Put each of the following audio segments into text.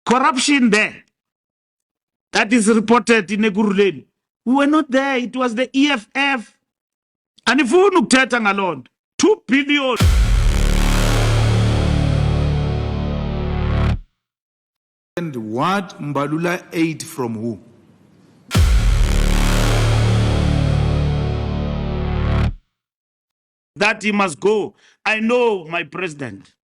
corruption there that is reported in Eguruleni. We were not there. It was the EFF. And if we ukuthetha ngaloo 2 billion. And what Mbalula ate from who? That he must go. I know my president.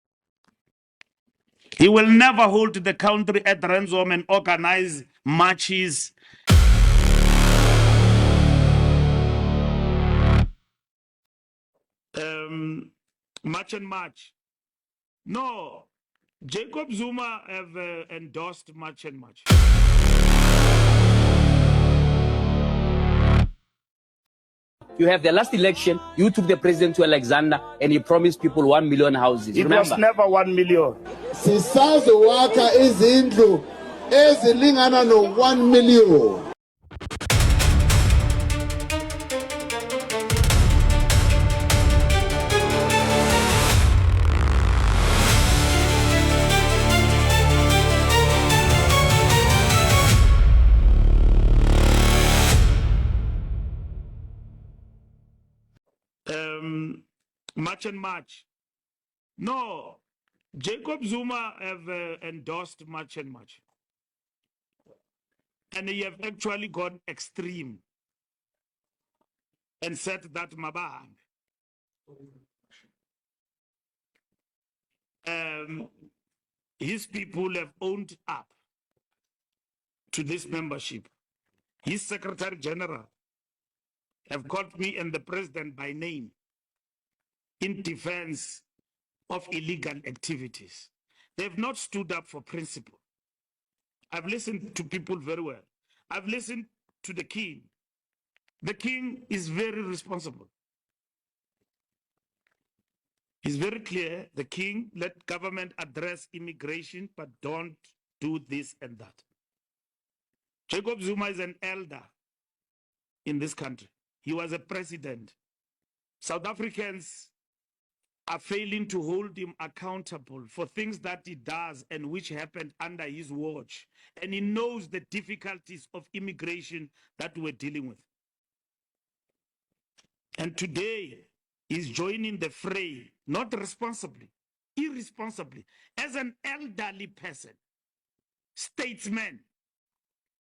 He will never hold the country at ransom and organize marches. March and march. No, Jacob Zuma have endorsed march and march. You have the last election, you took the president to Alexander and he promised people 1 million houses. It was never 1 million. Sisazi waka izindlu ezilingana no 1 million. March and march. No, Jacob Zuma have endorsed march and march. And he have actually gone extreme and said that Mabang. His people have owned up to this membership. His Secretary General have called me and the president by name in defense of illegal activities. They have not stood up for principle. I've listened to people very well. I've listened to the king. The king is very responsible. He's very clear. The king, let government address immigration, but don't do this and that. Jacob Zuma is an elder in this country. He was a president. South Africans are failing to hold him accountable for things that he does and which happened under his watch. And he knows the difficulties of immigration that we're dealing with. And today, he's joining the fray, not responsibly, irresponsibly, as an elderly person, statesman,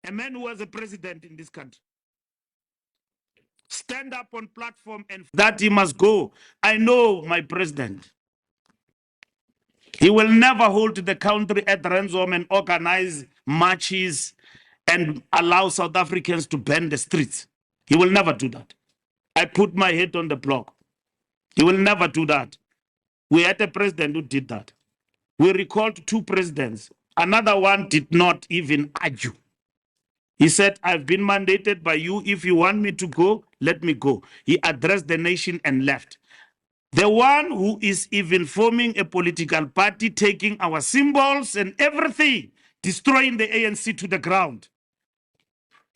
a man who was a president in this country. Stand up on platform and that he must go. I know my president. He will never hold the country at ransom and organize marches and allow South Africans to burn the streets. He will never do that. I put my head on the block. He will never do that. We had a president who did that. We recalled 2 presidents. Another one did not even argue. He said, I've been mandated by you. If you want me to go, let me go. He addressed the nation and left. The one who is even forming a political party, taking our symbols and everything, destroying the ANC to the ground,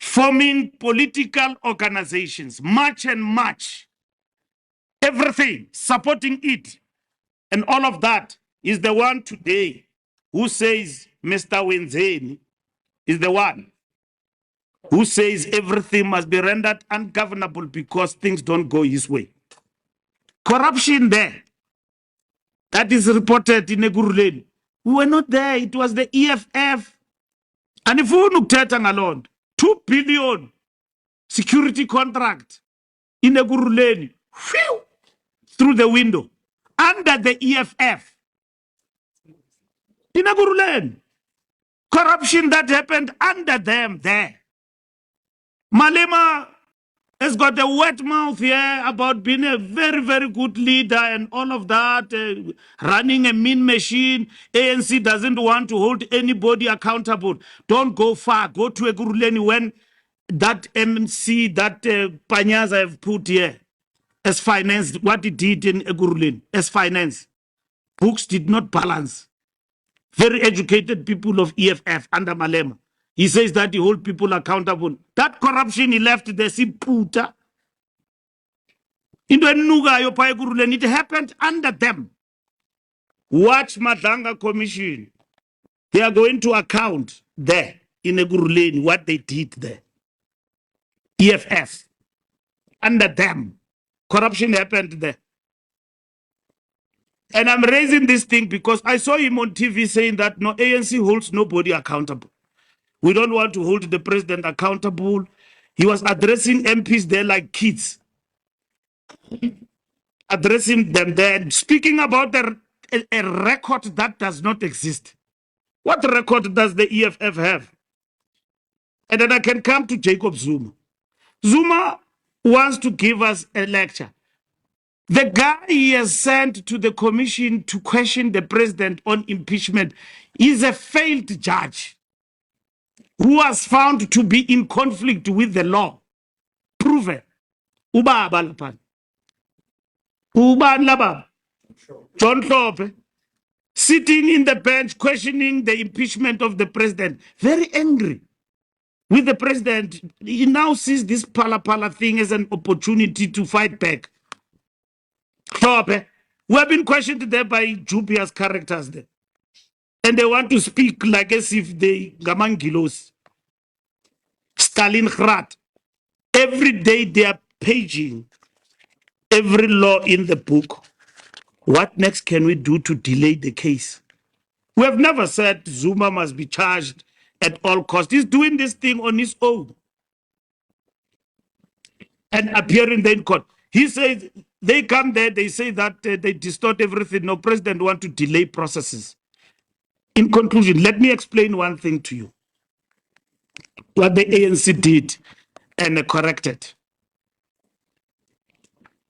forming political organizations, march and march, everything, supporting it. And all of that is the one today who says Mr. Wenzeni is the one who says everything must be rendered ungovernable because things don't go his way. Corruption there that is reported in Eguruleni. We were not there. It was the EFF. And if we ukuthetha ngaloo 2 billion security contract in Eguruleni, through the window, under the EFF. In Eguruleni. Corruption that happened under them there. Malema has got a wet mouth here about being a very, very good leader and all of that, running a mean machine. ANC doesn't want to hold anybody accountable. Don't go far. Go to Eguruleni when that MC, that Panyaza have put here as finance, what he did in Eguruleni as finance. Books did not balance. Very educated people of EFF under Malema. He says that he holds people accountable. That corruption he left the Siputa. It happened under them. Watch Madanga Commission. They are going to account there in Eguruleni what they did there. EFF. Under them. Corruption happened there. And I'm raising this thing because I saw him on TV saying that no, ANC holds nobody accountable. We don't want to hold the president accountable. He was addressing MPs there like kids. Addressing them there and speaking about a record that does not exist. What record does the EFF have? And then I can come to Jacob Zuma. Zuma wants to give us a lecture. The guy he has sent to the commission to question the president on impeachment is a failed judge who was found to be in conflict with the law. Proven. Ubaba lapha. Ubani lababa? John Hlophe. Sitting in the bench questioning the impeachment of the president. Very angry with the president. He now sees this pala thing as an opportunity to fight back. Hlophe. We have been questioned there by dubious characters there. And they want to speak like as if they gamangilos. Stalingrad. Every day they are paging every law in the book. What next can we do to delay the case? We have never said Zuma must be charged at all costs. He's doing this thing on his own and appearing there in court. He says they come there, they say that they distort everything. No, president want to delay processes. In conclusion, let me explain one thing to you. What the ANC did and corrected.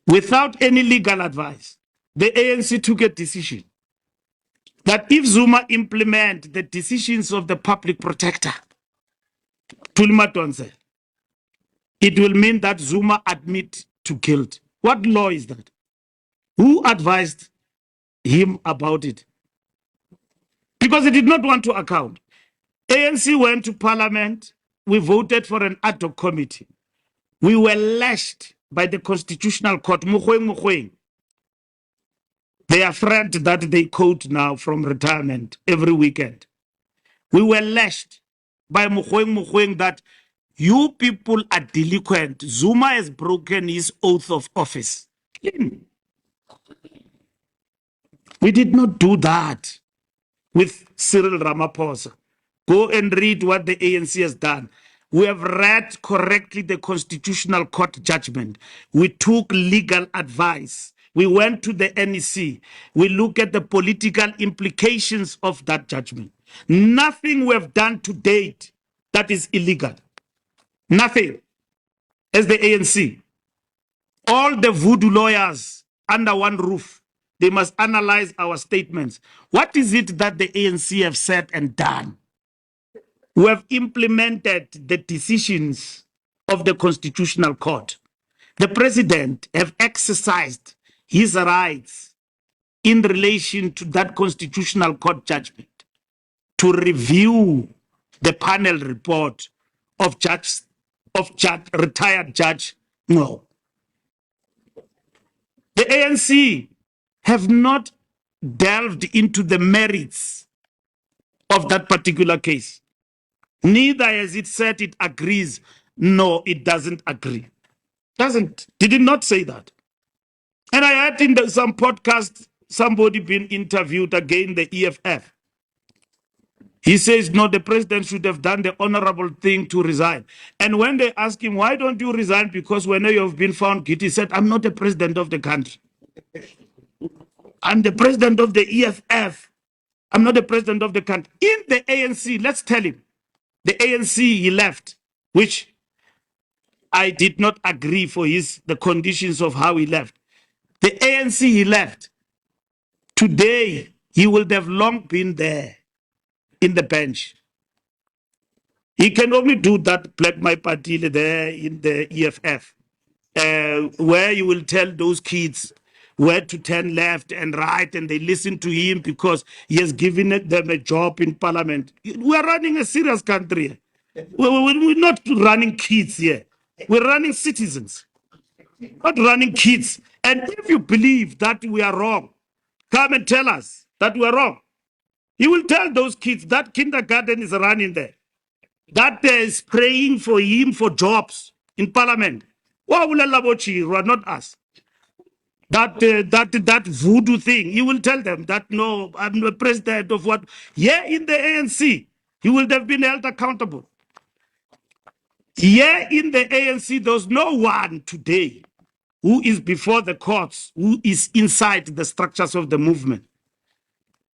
Without any legal advice, the ANC took a decision that if Zuma implement the decisions of the public protector, Tulima Tonse, it will mean that Zuma admit to guilt. What law is that? Who advised him about it? Because he did not want to account. ANC went to parliament. We voted for an ad hoc committee. We were lashed by the Constitutional Court. Mukhweng. Their friend that they quote now from retirement every weekend. We were lashed by Mukhweng that you people are delinquent. Zuma has broken his oath of office. We did not do that with Cyril Ramaphosa. Go and read what the ANC has done. We have read correctly the Constitutional Court judgment. We took legal advice. We went to the NEC. We look at the political implications of that judgment. Nothing we have done to date that is illegal. Nothing. As the ANC. All the voodoo lawyers under one roof, they must analyze our statements. What is it that the ANC have said and done? We have implemented the decisions of the Constitutional Court. The president have exercised his rights in relation to that Constitutional Court judgment to review the panel report of retired Judge No. The ANC have not delved into the merits of that particular case. Neither has it said it agrees. No, it doesn't agree. Did it not say that? And I heard in some podcast, somebody being interviewed again, the EFF. He says, no, the president should have done the honorable thing to resign. And when they ask him, why don't you resign? Because when you have been found guilty, he said, I'm not the president of the country. I'm the president of the EFF. I'm not the president of the country. In the ANC, let's tell him, the ANC he left, which I did not agree for the conditions of how he left. The ANC he left, today he would have long been there in the bench. He can only do that Black My Party there in the EFF, where you will tell those kids where to turn left and right, and they listen to him because he has given them a job in parliament. We are running a serious country. We're not running kids here. We're running citizens, not running kids. And if you believe that we are wrong, come and tell us that we are wrong. He will tell those kids that kindergarten is running there, that they is praying for him for jobs in parliament. Not us. That voodoo thing. He will tell them that no, I'm the president of what? Yeah, in the ANC, he would have been held accountable. Yeah, in the ANC, there's no one today who is before the courts, who is inside the structures of the movement.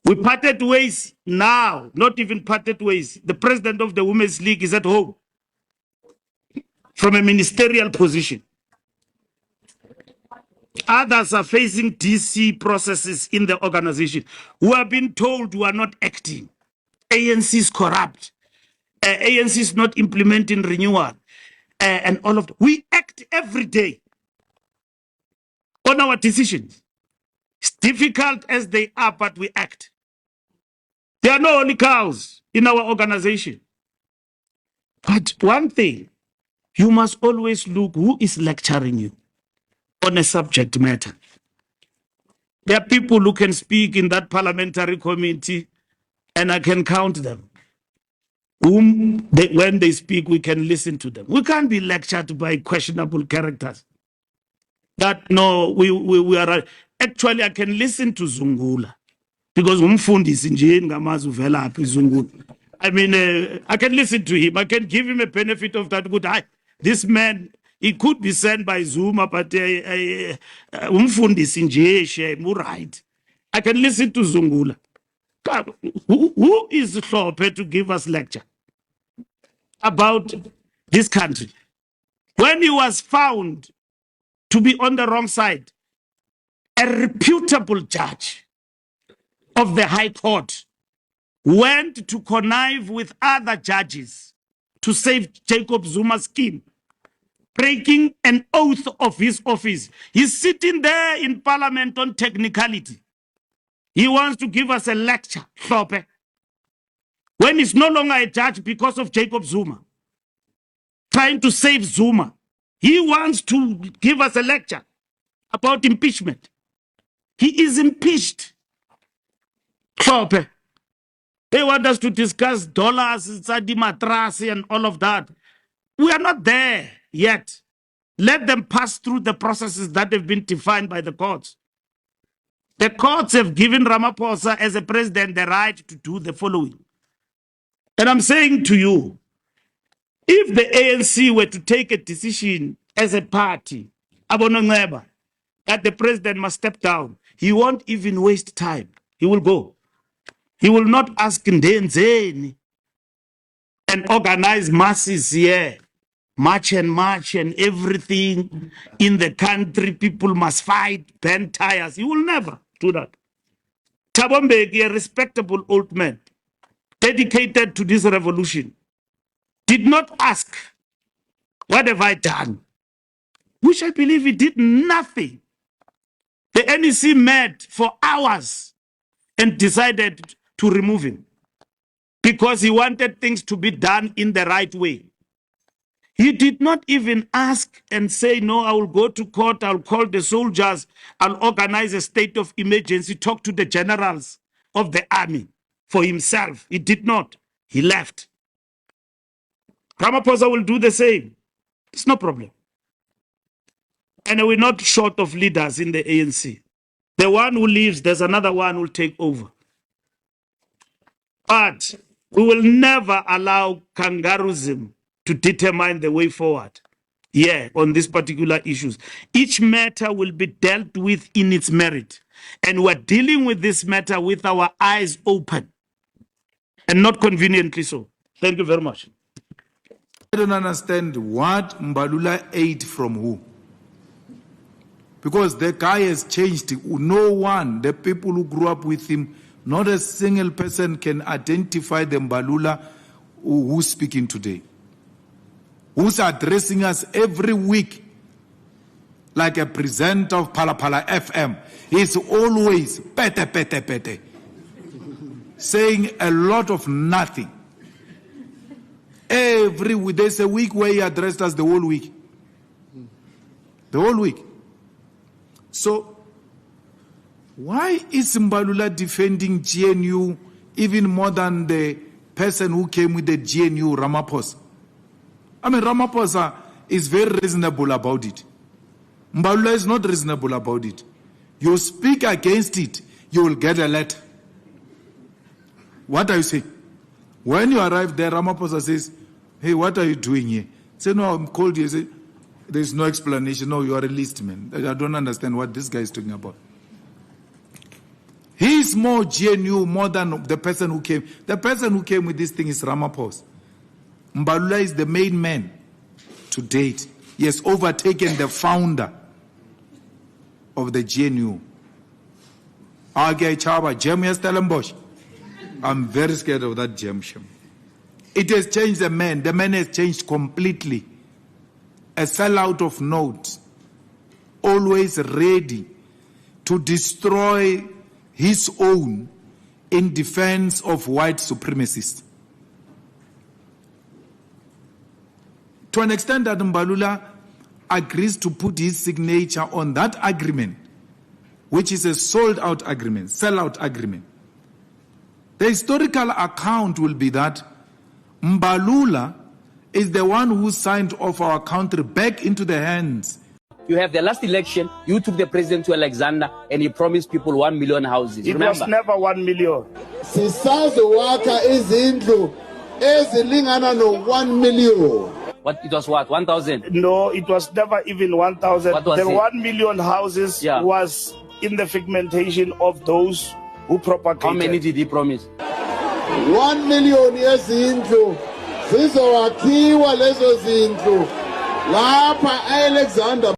We parted ways now, not even parted ways. The president of the Women's League is at home from a ministerial position. Others are facing DC processes in the organization who have been told who are not acting. ANC is corrupt. ANC is not implementing renewal. And all of that. We act every day on our decisions. It's difficult as they are, but we act. There are no holy cows in our organization. But one thing, you must always look who is lecturing you on a subject matter. There are people who can speak in that parliamentary committee, and I can count them. When they speak, we can listen to them. We can't be lectured by questionable characters. That no, we are. Actually, I can listen to Zungula because I mean, I can listen to him. I can give him a benefit of that. Good, this man, he could be sent by Zuma, but right. I can listen to Zungula. Who is Hlophe to give us lecture about this country? When he was found to be on the wrong side, a reputable judge of the High Court went to connive with other judges to save Jacob Zuma's scheme, breaking an oath of his office. He's sitting there in parliament on technicality. He wants to give us a lecture, Hlophe, when he's no longer a judge because of Jacob Zuma, trying to save Zuma. He wants to give us a lecture about impeachment. He is impeached. Hlophe. They want us to discuss dollars, matrasi, and all of that. We are not there yet. Let them pass through the processes that have been defined by the courts. The courts have given Ramaphosa as a president the right to do the following. And I'm saying to you, if the ANC were to take a decision as a party, that the president must step down, he won't even waste time. He will go. He will not ask Ndenzeni and organize masses here, march and everything in the country. People must fight, burn tires. He will never do that. Thabo Mbeki, a respectable old man, dedicated to this revolution, did not ask, what have I done? Which I believe he did nothing. The NEC met for hours and decided to remove him because he wanted things to be done in the right way. He did not even ask and say, no, I will go to court, I'll call the soldiers, I'll organize a state of emergency, talk to the generals of the army for himself. He did not. He left. Ramaphosa will do the same. It's no problem. And we're not short of leaders in the ANC. The one who leaves, there's another one who will take over. But we will never allow kangaroosism to determine the way forward. Yeah, on these particular issues. Each matter will be dealt with in its merit. And we're dealing with this matter with our eyes open. And not conveniently so. Thank you very much. I don't understand what Mbalula ate from who. Because the guy has changed. No one, the people who grew up with him, not a single person can identify the Mbalula who's speaking today. Who's addressing us every week like a presenter of Pala FM. He's always pete, saying a lot of nothing. Every week, there's a week where he addressed us the whole week. The whole week. So, why is Mbalula defending GNU even more than the person who came with the GNU, Ramaphosa. I mean, Ramaphosa is very reasonable about it. Mbalula is not reasonable about it. You speak against it, you will get a letter. What are you saying? When you arrive there, Ramaphosa says, hey, what are you doing here? Say, no, I'm called here. Say, there's no explanation. No, you are a list man. I don't understand what this guy is talking about. He is more GNU, more than the person who came. The person who came with this thing is Ramaphosa. Mbalula is the main man to date. He has overtaken the founder of the GNU. I'm very scared of that gem. It has changed the man. The man has changed completely. A sellout of notes, always ready to destroy his own in defense of white supremacists. To an extent that Mbalula agrees to put his signature on that agreement, which is a sold-out agreement, sell-out agreement. The historical account will be that Mbalula is the one who signed off our country back into the hands. You have the last election, you took the president to Alexander and he promised people 1 million houses. It was never 1 million. Sisazowakha izindlu ezilingana no 1 million. What, it was what, 1,000? No, it was never even 1,000. What was The it? 1 million houses was in the figmentation of those who propagated. How many did he promise? 1 million yezindlu zizowakhiwa lezo zindlu lapha Alexander